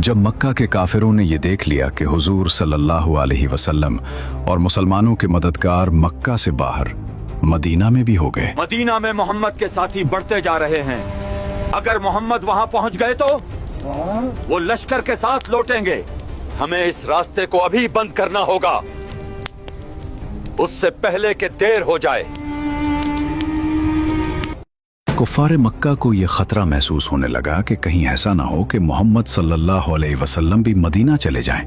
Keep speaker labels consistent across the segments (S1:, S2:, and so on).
S1: जब मक्का के काफिरों ने ये देख लिया कि हुजूर सल्लल्लाहु अलैहि वसल्लम और मुसलमानों के मददगार मक्का से बाहर मदीना में भी हो गए।
S2: मदीना में मोहम्मद के साथी बढ़ते जा रहे हैं। अगर मोहम्मद वहां पहुंच गए तो वो लश्कर के साथ लौटेंगे। हमें इस रास्ते को अभी बंद करना होगा, उससे पहले कि देर हो जाए।
S1: कुफ्फार मक्का को यह खतरा महसूस होने लगा कि कहीं ऐसा ना हो कि मोहम्मद सल्लल्लाहु अलैहि वसल्लम भी मदीना चले जाएं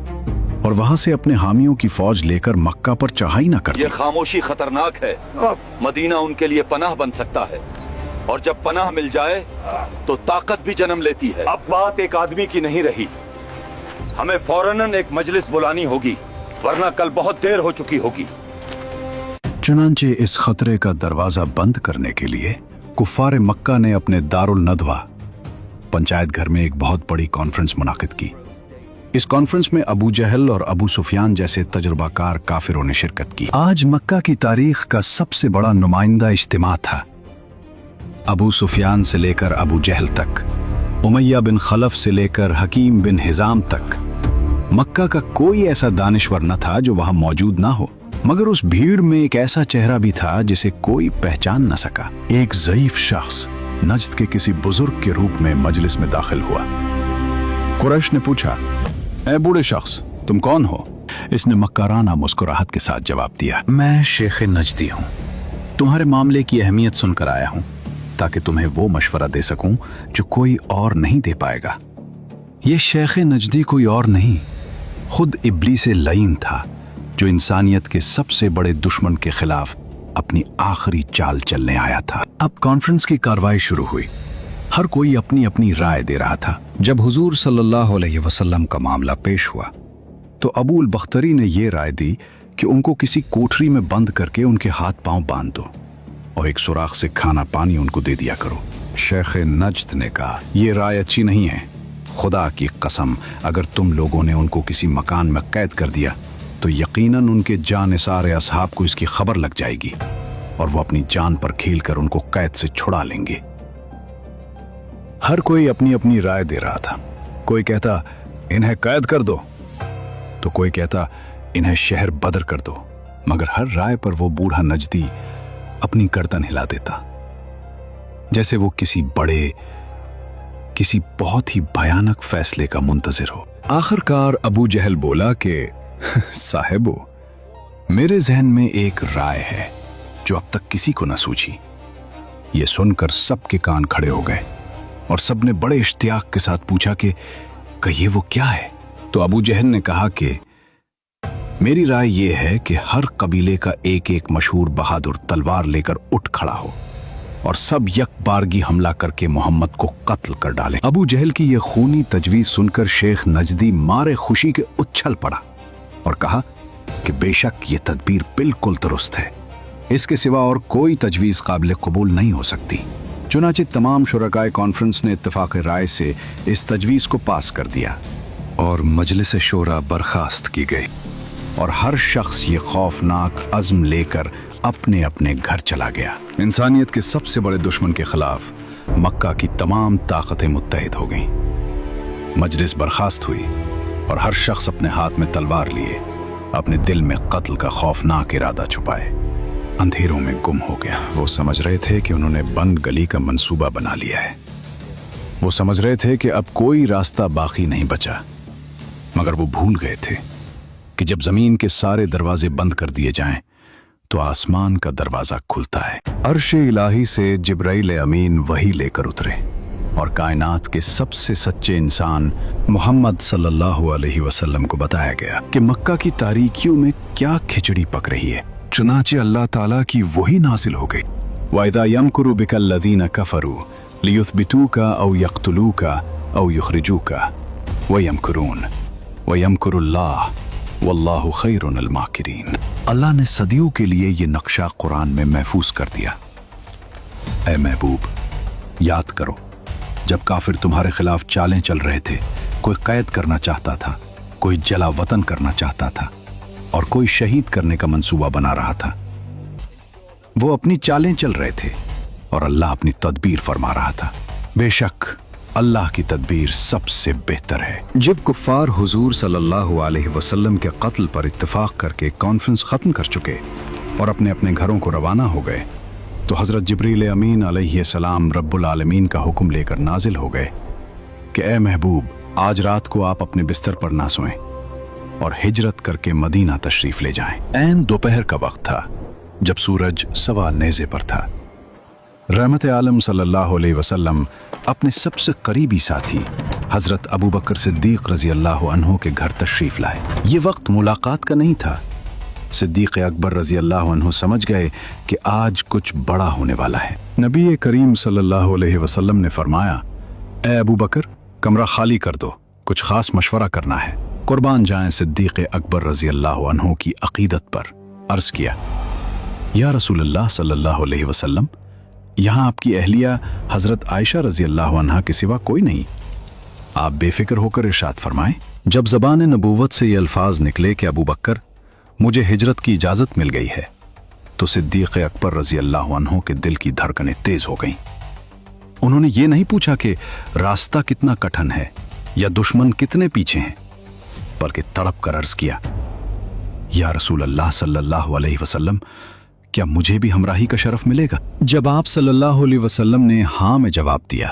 S1: और वहां से अपने हामियों की फौज लेकर मक्का पर चढ़ाई ना कर दें।
S2: ये खामोशी खतरनाक है। मदीना उनके लिए पनाह बन सकता है और जब पनाह मिल जाए तो ताकत भी जन्म लेती है। अब बात एक आदमी की नहीं रही, हमें फौरन एक मजलिस बुलानी होगी, वरना कल बहुत देर हो चुकी होगी।
S1: चुनांचे इस खतरे का दरवाजा बंद करने के लिए कुफ्फार मक्का ने अपने दारुल नदवा पंचायत घर में एक बहुत बड़ी कॉन्फ्रेंस मुनाकिद की। इस कॉन्फ्रेंस में अबू जहल और अबू सुफियान जैसे तजुर्बाकार काफिरों ने शिरकत की। आज मक्का की तारीख का सबसे बड़ा नुमाइंदा इज्तिमा था। अबू सुफियान से लेकर अबू जहल तक, उमैया बिन खलफ से लेकर हकीम बिन हिजाम तक, मक्का का कोई ऐसा दानिश्वर न था जो वहां मौजूद ना हो। मगर उस भीड़ में एक ऐसा चेहरा भी था जिसे कोई पहचान न सका। एक ज़ईफ शख्स नज्द के किसी बुजुर्ग के रूप में मजलिस में दाखिल हुआ। कुरैश ने पूछा, ए बूढ़े शख्स, तुम कौन हो? इसने मक्काराना मुस्कुराहट के साथ जवाब दिया, मैं शेख नजदी हूँ। तुम्हारे मामले की अहमियत सुनकर आया हूँ ताकि तुम्हें वो मशवरा दे सकूं जो कोई और नहीं दे पाएगा। ये शेख नजदी कोई और नहीं, खुद इब्लीस लईन था जो इंसानियत के सबसे बड़े दुश्मन के खिलाफ अपनी आखिरी चाल चलने आया था। अब कॉन्फ्रेंस की कार्रवाई शुरू हुई। हर कोई अपनी अपनी राय दे रहा था। जब हुजूर सल्लल्लाहु अलैहि वसल्लम का मामला पेश हुआ तो अबूल बख्तरी ने यह राय दी कि उनको किसी कोठरी में बंद करके उनके हाथ पांव बांध दो और एक सुराख से खाना पानी उनको दे दिया करो। शेख नज्द ने कहा, यह राय अच्छी नहीं है। खुदा की कसम, अगर तुम लोगों ने उनको किसी मकान में कैद कर दिया तो यकीनन उनके जानिसार असहाब को इसकी खबर लग जाएगी और वो अपनी जान पर खेलकर उनको कैद से छुड़ा लेंगे। हर कोई अपनी अपनी राय दे रहा था। कोई कहता इन्हें कैद कर दो, तो कोई कहता इन्हें शहर बदर कर दो। मगर हर राय पर वो बूढ़ा नजदी अपनी गर्दन हिला देता, जैसे वो किसी बहुत ही भयानक फैसले का मुंतजिर हो। आखिरकार अबू जहल बोला कि साहिबो, मेरे जहन में एक राय है जो अब तक किसी को न सूझी। ये सुनकर सबके कान खड़े हो गए और सबने बड़े इश्तियाक के साथ पूछा कि कहिए वो क्या है। तो अबू जहल ने कहा कि मेरी राय यह है कि हर कबीले का एक एक मशहूर बहादुर तलवार लेकर उठ खड़ा हो और सब यकबारगी हमला करके मोहम्मद को कत्ल कर डालें। अबू जहल की यह खूनी तजवीज सुनकर शेख नजदी मारे खुशी के उछल पड़ा और कहा कि बेशक ये तदबीर बिल्कुल दुरुस्त है, इसके सिवा और कोई तजवीज काबिल कबूल नहीं हो सकती। चुनाचे तमाम शुरकाए कॉन्फ्रेंस ने इत्तेफाक राय से इस तजवीज को पास कर दिया और मजलिस शोरा बर्खास्त की गई और हर शख्स ये खौफनाक अज़्म लेकर अपने अपने घर चला गया। इंसानियत के सबसे बड़े दुश्मन के खिलाफ मक्का की तमाम ताकतें मुत्तहिद हो गईं। मजलिस बर्खास्त हुई और हर शख्स अपने हाथ में तलवार लिए अपने दिल में कत्ल का खौफनाक इरादा छुपाए अंधेरों में गुम हो गया। वो समझ रहे थे कि उन्होंने बंद गली का मंसूबा बना लिया है। वो समझ रहे थे कि अब कोई रास्ता बाकी नहीं बचा, मगर वो भूल गए थे कि जब जमीन के सारे दरवाजे बंद कर दिए जाएं तो आसमान का दरवाजा खुलता है। अर्श इलाही से जिब्राइल अमीन वही लेकर उतरे और कायनात के सबसे सच्चे इंसान मोहम्मद सल्लल्लाहु अलैहि वसल्लम को बताया गया कि मक्का की तारीकियों में क्या खिचड़ी पक रही है। चुनाचे अल्लाह ताला की वही नासिल हो गई, वाइदा यमकुरु बिकल लदीना कफरू लियुथबितूका औ यक्तुलूका औ युखरिजूका व यमकुरुल्लाह वल्लाहु खैरुल माकिरीन। अल्लाह ने सदियों के लिए ये नक्शा कुरान में महफूज कर दिया। ऐ महबूब, याद करो जब काफिर तुम्हारे खिलाफ चालें चल रहे थे। कोई कैद करना चाहता था, कोई जला वतन करना चाहता था और कोई शहीद करने का मंसूबा बना रहा था। वो अपनी चालें चल रहे थे और अल्लाह अपनी तदबीर फरमा रहा था। बेशक अल्लाह की तदबीर सबसे बेहतर है। जब कुफ्फार हुजूर सल्लल्लाहु अलैहि वसल्लम के कत्ल पर इत्तेफाक करके कॉन्फ्रेंस खत्म कर चुके और अपने अपने घरों को रवाना हो गए तो हज़रत जिब्रील अमीन अलैहिस्सलाम रब्बुल आलमीन का हुक्म लेकर नाजिल हो गए कि ए महबूब, आज रात को आप अपने बिस्तर पर ना सोएं और हिजरत करके मदीना तशरीफ ले जाएं। ऐन दोपहर का वक्त था जब सूरज सवा नेज़े पर था। रहमत आलम सल्लल्लाहु अलैहि वसल्लम अपने सबसे करीबी साथी हज़रत अबू बकर सिद्दीक़ रज़ी अल्लाह अन्हु के घर तशरीफ लाए। ये वक्त मुलाकात का नहीं था। सिद्दीक़ अकबर रज़ी अल्लाह अन्हु समझ गए कि आज कुछ बड़ा होने वाला है। नबी करीम सल्लल्लाहु अलैहि वसल्लम ने फरमाया, ए अबू बकर, कमरा खाली कर दो, कुछ खास मशवरा करना है। कुर्बान जाएं सिद्दीक़ अकबर रज़ी अल्लाह अन्हु की अक़ीदत पर। अर्ज़ किया, या रसूलल्लाह सल्लल्लाहु अलैहि वसल्लम, यहाँ आपकी अहलिया हज़रत आयशा रज़ी अल्लाह अन्हा के सिवा कोई नहीं। आप बेफिक्र होकर इरशाद फरमाएं। जब ज़बान नबूवत से ये अल्फाज निकले कि अबू बकर, मुझे हिजरत की इजाज़त मिल गई है, तो सिद्दीक़ अकबर रज़ी अल्लाह अन्हु के दिल की धड़कनें तेज़ हो गईं। उन्होंने ये नहीं पूछा कि रास्ता कितना कठिन है या दुश्मन कितने पीछे हैं, बल्कि तड़प कर अर्ज़ किया, या रसूल अल्लाह सल्लल्लाहु अलैहि वसल्लम, क्या मुझे भी हमराही का शरफ मिलेगा? जब आप सल्लल्लाहु अलैहि वसल्लम ने हाँ में जवाब दिया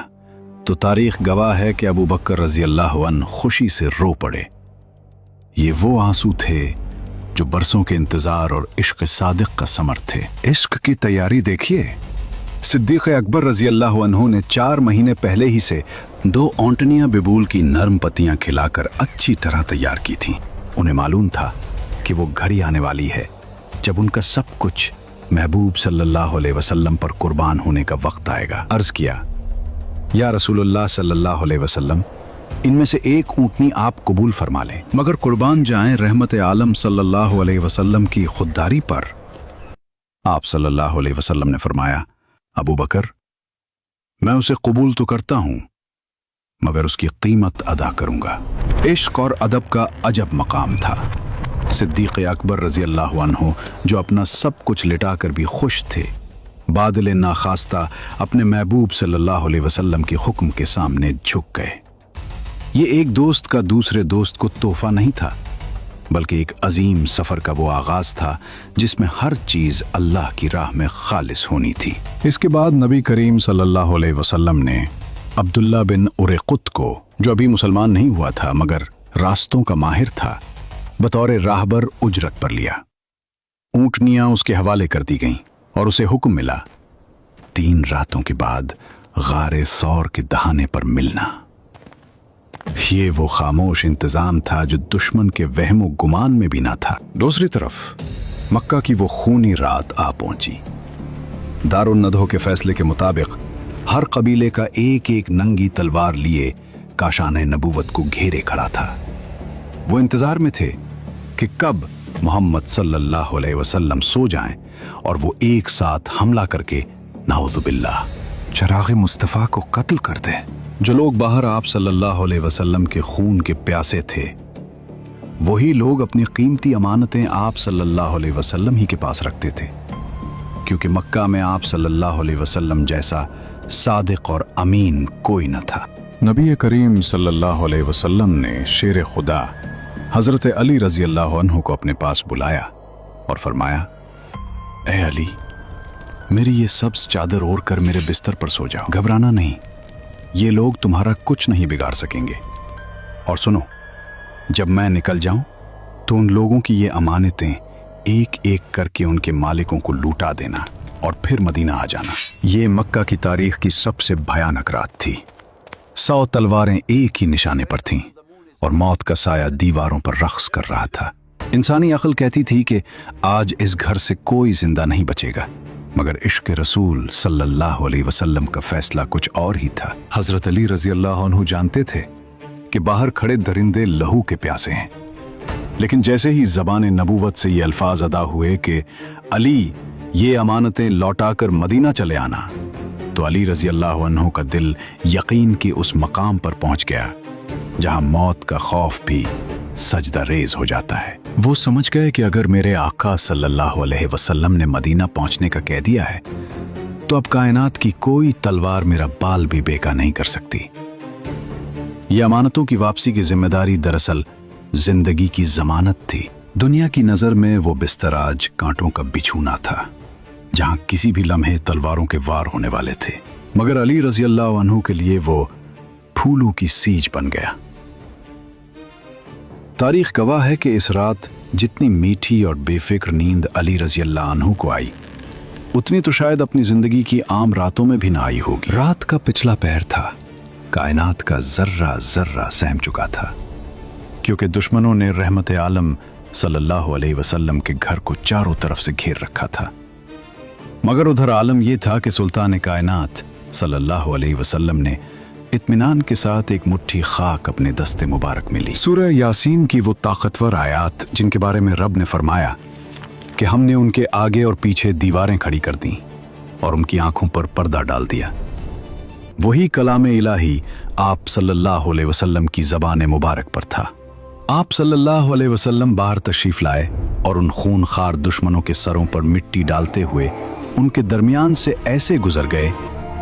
S1: तो तारीख गवाह है कि अबू बकर रज़ी अल्लाह अन्हु खुशी से रो पड़े। ये वो आंसू थे जो बरसों के इंतजार और इश्क सादिक का समर थे। इश्क की तैयारी देखिए। सिद्दीक़ अकबर रज़ी अल्लाह अन्हु ने 4 महीने पहले ही से 2 औंटनियां बिबूल की नरम पत्तियां खिलाकर अच्छी तरह तैयार की थीं। उन्हें मालूम था कि वो घड़ी आने वाली है जब उनका सब कुछ महबूब सल्लल्लाहु अलैहि वसल्लम पर कुर्बान होने का वक्त आएगा। अर्ज़ किया, या रसूलुल्लाह सल्लल्लाहु अलैहि वसल्लम, इनमें से एक ऊँटनी आप कबूल फरमा लें, मगर कुर्बान जाएं रहमत आलम सल्लल्लाहु अलैहि वसल्लम की खुददारी पर। आप सल्लल्लाहु अलैहि वसल्लम ने फरमाया, अबू बकर, मैं उसे कबूल तो करता हूं, मगर उसकी कीमत अदा करूंगा। इश्क और अदब का अजब मकाम था। सिद्दीक़ अकबर रज़ी अल्लाह अन्हु, जो अपना सब कुछ लिटाकर भी खुश थे, बादल नाखास्ता अपने महबूब सल्लल्लाहु अलैहि वसल्लम के हुक्म के सामने झुक गए। ये एक दोस्त का दूसरे दोस्त को तोहफा नहीं था, बल्कि एक अजीम सफ़र का वो आगाज़ था जिसमें हर चीज़ अल्लाह की राह में खालिस होनी थी। इसके बाद नबी करीम सल्लल्लाहु अलैहि वसल्लम ने अब्दुल्ला बिन उरैक़ुत को, जो अभी मुसलमान नहीं हुआ था मगर रास्तों का माहिर था, बतौर राहबर उजरत पर लिया। ऊँटनियाँ उसके हवाले कर दी गईं और उसे हुक्म मिला 3 रातों के बाद गारे सौर के दहाने पर मिलना। ये वो खामोश इंतजाम था जो दुश्मन के वहमो गुमान में भी ना था। दूसरी तरफ मक्का की वो खूनी रात आ पहुंची। दारुल नदहो के फैसले के मुताबिक हर कबीले का एक एक नंगी तलवार लिए काशाने नबूवत को घेरे खड़ा था। वो इंतजार में थे कि कब मोहम्मद सल्लल्लाहु अलैहि वसल्लम सो जाएं और वो एक साथ हमला करके नाउज़ु बिल्लाह चराग़ मुस्तफ़ा को कत्ल कर दें। जो लोग बाहर आप सल्लल्लाहु अलैहि वसल्लम के खून के प्यासे थे, वही लोग अपनी कीमती अमानतें आप सल्लल्लाहु अलैहि वसल्लम ही के पास रखते थे, क्योंकि मक्का में आप सल्लल्लाहु अलैहि वसल्लम जैसा सादिक और अमीन कोई न था। नबी करीम सल्लल्लाहु अलैहि वसल्लम ने शेर खुदा हज़रत अली रज़ी अल्लाह अन्हु को अपने पास बुलाया और फरमाया, ए अली, मेरी ये सब्ज़ चादर ओढ़ कर मेरे बिस्तर पर सो जाओ। घबराना नहीं, ये लोग तुम्हारा कुछ नहीं बिगाड़ सकेंगे। और सुनो, जब मैं निकल जाऊं तो उन लोगों की ये अमानतें एक एक करके उनके मालिकों को लूटा देना और फिर मदीना आ जाना। ये मक्का की तारीख की सबसे भयानक रात थी। 100 तलवारें एक ही निशाने पर थीं और मौत का साया दीवारों पर रक्स कर रहा था। इंसानी अक्ल कहती थी कि आज इस घर से कोई जिंदा नहीं बचेगा, मगर इश्क रसूल सल्लल्लाहु अलैहि वसल्लम का फैसला कुछ और ही था। हज़रत अली रज़ी अल्लाह अन्हु जानते थे कि बाहर खड़े दरिंदे लहू के प्यासे हैं, लेकिन जैसे ही ज़बान नबूवत से ये अल्फाज अदा हुए कि अली, ये अमानतें लौटाकर मदीना चले आना, तो अली रज़ी अल्लाह अन्हु का दिल यकीन के उस मकाम पर पहुंच गया जहां मौत का खौफ भी सजदा रेज हो जाता है। वो समझ गए कि अगर मेरे आका सल्लल्लाहु अलैहि वसल्लम ने मदीना पहुंचने का कह दिया है तो अब कायनात की कोई तलवार मेरा बाल भी बेका नहीं कर सकती। ये अमानतों की वापसी की जिम्मेदारी दरअसल जिंदगी की जमानत थी। दुनिया की नजर में वो बिस्तर आज कांटों का बिछूना था, जहां किसी भी लम्हे तलवारों के वार होने वाले थे, मगर अली रजी अल्लाह अन्हु के लिए वो फूलों की सीज बन गया। तारीख गवाह है कि इस रात जितनी मीठी और बेफिक्र नींद अली रजी अल्लाह अन्हु को आई, उतनी तो शायद अपनी जिंदगी की आम रातों में भी ना आई होगी। रात का पिछला पहर था, कायनात का जर्रा जर्रा सहम चुका था, क्योंकि दुश्मनों ने रहमत आलम सल्लल्लाहु अलैहि वसल्लम के घर को चारों तरफ से घेर रखा था। मगर उधर आलम यह था कि सुल्तान कायनात सल्लल्लाहु अलैहि वसल्लम ने इत्मीनान के साथ एक मुट्ठी खाक अपने दस्ते मुबारक में ली। सूरह यासीन की वो ताकतवर आयात जिनके बारे में रब ने फरमाया कि हमने उनके आगे और पीछे दीवारें खड़ी कर दी और उनकी आंखों पर पर्दा डाल दिया, वही कलाम इलाही आप सल्लल्लाहु अलैहि वसल्लम की ज़बान मुबारक पर था। आप सल्लल्लाहु अलैहि वसल्लम बाहर तशरीफ लाए और उन खूनखार दुश्मनों के सरों पर मिट्टी डालते हुए उनके दरमियान से ऐसे गुजर गए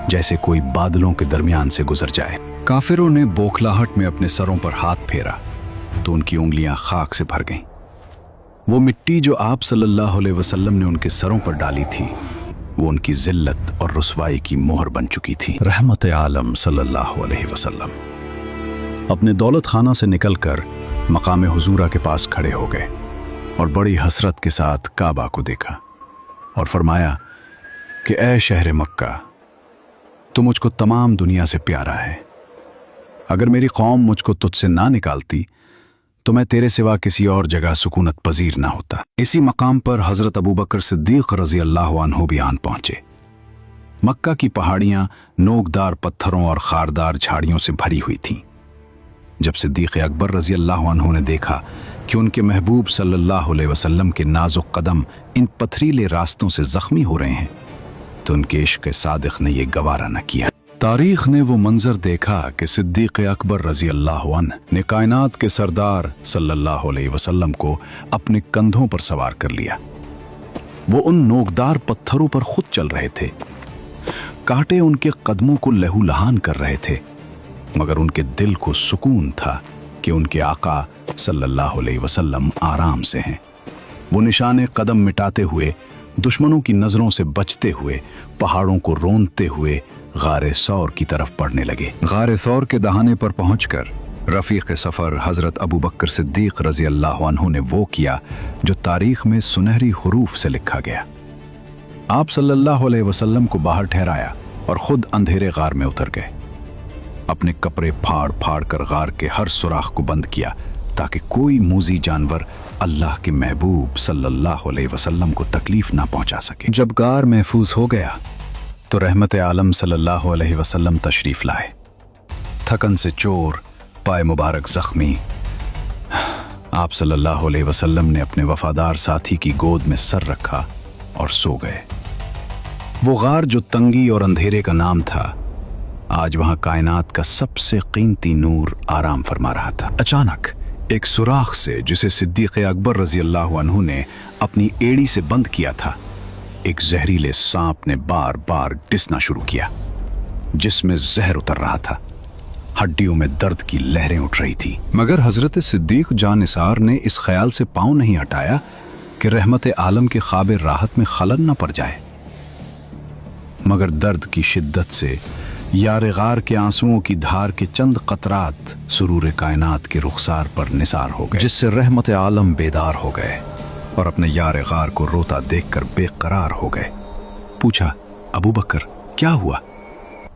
S1: जैसे कोई बादलों के दरमियान से गुजर जाए। काफिरों ने बौखलाहट में अपने सरों पर हाथ फेरा तो उनकी उंगलियां खाक से भर गईं। वो मिट्टी जो आप सल्लल्लाहु अलैहि वसल्लम ने उनके सरों पर डाली थी, वो उनकी जिल्लत और रुसवाई की मोहर बन चुकी थी। रहमत आलम सल्लल्लाहु अलैहि वसल्लम अपने दौलत खाना से निकलकर मकाम हुजूरा के पास खड़े हो गए और बड़ी हसरत के साथ काबा को देखा और फरमाया कि ऐ शहर मक्का, तू मुझको तमाम दुनिया से प्यारा है। अगर मेरी कौम मुझको तुझसे ना निकालती तो मैं तेरे सिवा किसी और जगह सुकूनत पजीर ना होता। इसी मकाम पर हजरत अबू बकर सिद्दीक रजी अल्लाह अन्हु भी आन पहुंचे। मक्का की पहाड़ियां नोकदार पत्थरों और खारदार झाड़ियों से भरी हुई थीं। जब सिद्दीक अकबर रजी अल्लाह अन्हु ने देखा कि उनके महबूब सल्लल्लाहु अलैहि वसल्लम के नाजुक कदम इन पथरीले रास्तों से जख्मी हो रहे हैं, तो उनके इश्क सादिक ने यह गवारा न किया। तारीख ने वो मंजर देखा कि सिद्दीक अकबर रजी अल्लाह अन्हु ने कायनात के सरदार सल्लल्लाहु अलैहि वसल्लम को अपने कंधों पर सवार कर लिया। वो उन नोकदार पत्थरों पर खुद चल रहे थे। कांटे उनके कदमों को लहूलुहान कर रहे थे, मगर उनके दिल को सुकून था कि उनके आका सल्लल्लाहु अलैहि वसल्लम आराम से हैं। वो निशाने कदम मिटाते हुए, दुश्मनों की नजरों से बचते हुए, पहाड़ों को रोंदते हुए गारे सौर की तरफ बढ़ने लगे। गारे सौर के दहाने पर पहुंचकर रफीक सफर हजरत अबू बकर सिद्दीक रजी अल्लाह अन्हु ने वो किया जो तारीख में सुनहरी हुरूफ से लिखा गया। आप सल्लल्लाहु अलैहि वसल्लम को बाहर ठहराया और खुद अंधेरे गार में उतर गए। अपने कपड़े फाड़ फाड़ कर गार के हर सुराख को बंद किया ताकि कोई मूजी जानवर अल्लाह के महबूब सल्लल्लाहु अलैहि वसल्लम को तकलीफ ना पहुंचा सके। जब गार महफूज हो गया तो रहमत आलम सल्लल्लाहु अलैहि वसल्लम तशरीफ लाए। थकन से चोर, पाए मुबारक जख्मी, आप सल्लल्लाहु अलैहि वसल्लम ने अपने वफादार साथी की गोद में सर रखा और सो गए। वो गार जो तंगी और अंधेरे का नाम था, आज वहां कायनात का सबसे कीमती नूर आराम फरमा रहा था। अचानक एक सुराख से, जिसे सिद्दीक अकबर रजी अल्लाह अन्हु ने अपनी एड़ी से बंद किया था, एक जहरीले सांप ने बार बार डिसना शुरू किया, जिसमें जहर उतर रहा था। हड्डियों में दर्द की लहरें उठ रही थी, मगर हजरत सिद्दीक जानिसार ने इस ख्याल से पांव नहीं हटाया कि रहमत आलम के ख्वाब राहत में खलल न पड़ जाए। मगर दर्द की शिद्दत से यार गार के आंसुओं की धार के चंद कतरात सुरूर कायनात के रुखसार पर निसार हो गए, जिससे रहमत आलम बेदार हो गए और अपने यार गार को रोता देखकर बेकरार हो गए। पूछा, अबू बकर क्या हुआ?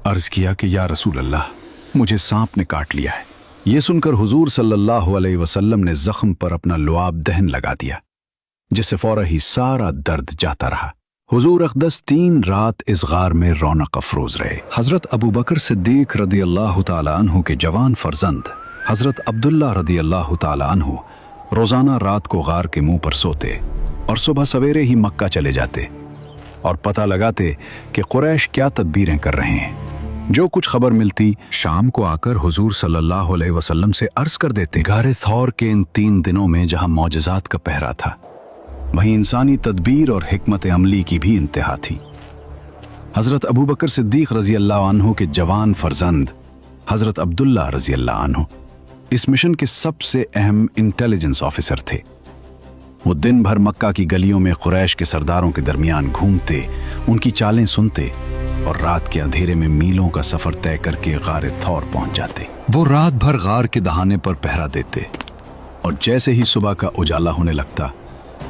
S1: अर्ज किया कि या रसूल अल्लाह, मुझे सांप ने काट लिया है। ये सुनकर हुजूर सल्लल्लाहु अलैहि वसल्लम ने जख्म पर अपना लुआब दहन लगा दिया, जिससे फौरन ही सारा दर्द जाता रहा। हुजूर अक़दस 3 रात इस गार में रौनक अफरोज रहे। हजरत अबू बकर सिद्दीक रदी अल्लाह तआला अन्हु के जवान फर्जंद हजरत अब्दुल्ला रदी अल्लाह तआला अन्हु रोजाना रात को गार के मुंह पर सोते और सुबह सवेरे ही मक्का चले जाते और पता लगाते कि कुरैश क्या तदबीरें कर रहे हैं। जो कुछ खबर मिलती, शाम को आकर हुजूर सल्लल्लाहु अलैहि वसल्लम से अर्ज कर देते। गारे थौर के इन 3 दिनों में जहां मौजज़ात का पहरा था, वहीं इंसानी तदबीर और हिकमत अमली की भी इंतहा थी। हजरत अबू बकर सिद्दीक रजी अल्लाह अन्हु के जवान फर्जंद हजरत अब्दुल्ला रजी अल्लाह अन्हु इस मिशन के सबसे अहम इंटेलिजेंस ऑफिसर थे। वो दिन भर मक्का की गलियों में कुरैश के सरदारों के दरमियान घूमते, उनकी चालें सुनते और रात के अंधेरे में मीलों का सफर तय करके गारे थौर पहुंच जाते। वो रात भर गार के दहाने पर पहरा देते और जैसे ही सुबह का उजाला होने लगता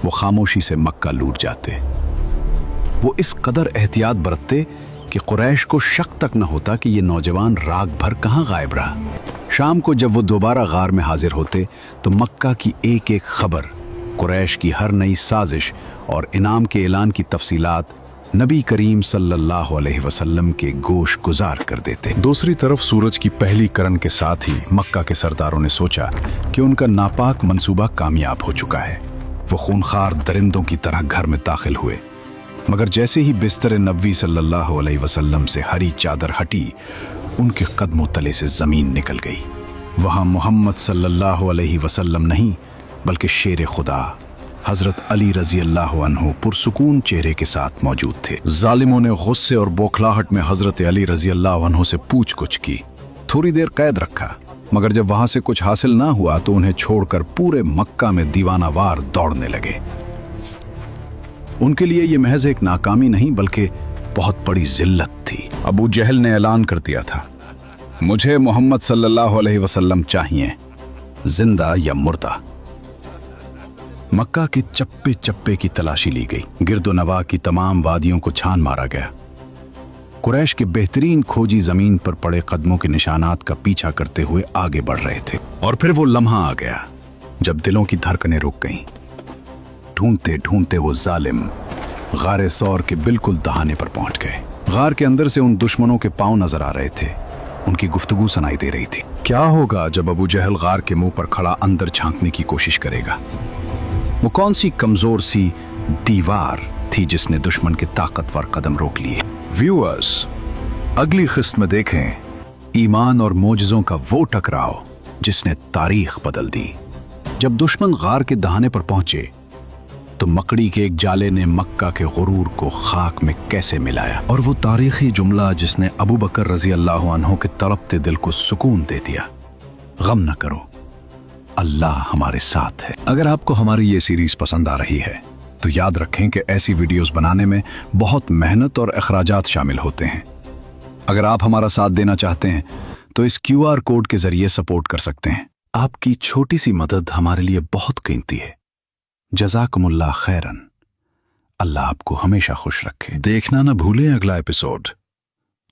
S1: वो खामोशी से मक्का लूट जाते। वो इस कदर एहतियात बरतते कि कुरैश को शक तक न होता कि ये नौजवान रात भर कहाँ गायब रहा। शाम को जब वो दोबारा गार में हाजिर होते तो मक्का की एक एक खबर, कुरैश की हर नई साजिश और इनाम के ऐलान की तफसीलात नबी करीम सल्लल्लाहु अलैहि वसल्लम के गोश गुजार कर देते। दूसरी तरफ सूरज की पहली किरण के साथ ही मक्का के सरदारों ने सोचा कि उनका नापाक मंसूबा कामयाब हो चुका है। वो खूनखार दरिंदों की तरह घर में दाखिल हुए, मगर जैसे ही बिस्तर नबी सल्लल्लाहु अलैहि वसल्लम से हरी चादर हटी, उनके कदमों तले से जमीन निकल गई। वहां मोहम्मद सल्लल्लाहु अलैहि वसल्लम नहीं बल्कि शेर खुदा हजरत अली रजी अल्लाह अन्हु पुरसुकून चेहरे के साथ मौजूद थे। जालिमों ने गुस्से और बौखलाहट में हजरत अली रजी अल्लाह अन्हु से पूछ-कुछ की। थोड़ी देर कैद रखा, मगर जब वहां से कुछ हासिल ना हुआ तो उन्हें छोड़कर पूरे मक्का में दीवानावार दौड़ने लगे। उनके लिए यह महज एक नाकामी नहीं बल्कि बहुत बड़ी जिल्लत थी। अबू जहल ने ऐलान कर दिया था, मुझे मोहम्मद सल्लल्लाहु अलैहि वसल्लम चाहिए, जिंदा या मुर्दा। मक्का के चप्पे चप्पे की तलाशी ली गई, गिरदो नवा की तमाम वादियों को छान मारा गया। कुरैश के बेहतरीन खोजी जमीन पर पड़े कदमों के निशानात का पीछा करते हुए आगे बढ़ रहे थे। और फिर वो लम्हा आ गया जब दिलों की धड़कनें रुक गईं। ढूंढते ढूंढते वो जालिम गारे सौर के बिल्कुल दहाने पर पहुंच गए। गार के अंदर से उन दुश्मनों के पांव नजर आ रहे थे, उनकी गुफ्तगू सुनाई दे रही थी। क्या होगा जब अबू जहल गार के मुंह पर खड़ा अंदर झांकने की कोशिश करेगा? वो कौन सी कमजोर सी दीवार थी जिसने दुश्मन के ताकतवर कदम रोक लिए? व्यूअर्स, अगली किस्त में देखें ईमान और मोजज़ों का वो टकराव जिसने तारीख बदल दी। जब दुश्मन गार के दहाने पर पहुंचे तो मकड़ी के एक जाले ने मक्का के गुरूर को खाक में कैसे मिलाया, और वो तारीखी जुमला जिसने अबू बकर रजी अल्लाह अन्हु के तड़पते दिल को सुकून दे दिया, गम न करो, अल्लाह हमारे साथ है। अगर आपको हमारी ये सीरीज पसंद आ रही है तो याद रखें कि ऐसी वीडियोस बनाने में बहुत मेहनत और अखराजात शामिल होते हैं। अगर आप हमारा साथ देना चाहते हैं तो इस QR कोड के जरिए सपोर्ट कर सकते हैं। आपकी छोटी सी मदद हमारे लिए बहुत कीमती है। जज़ाकुमुल्लाह खैरन। अल्लाह आपको हमेशा खुश रखे। देखना ना भूलें अगला एपिसोड,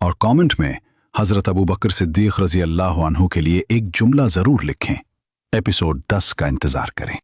S1: और कमेंट में हजरत अबू बकर सिद्दीक रजी अल्लाह अन्हु के लिए एक जुमला जरूर लिखें। एपिसोड 10 का इंतजार करें।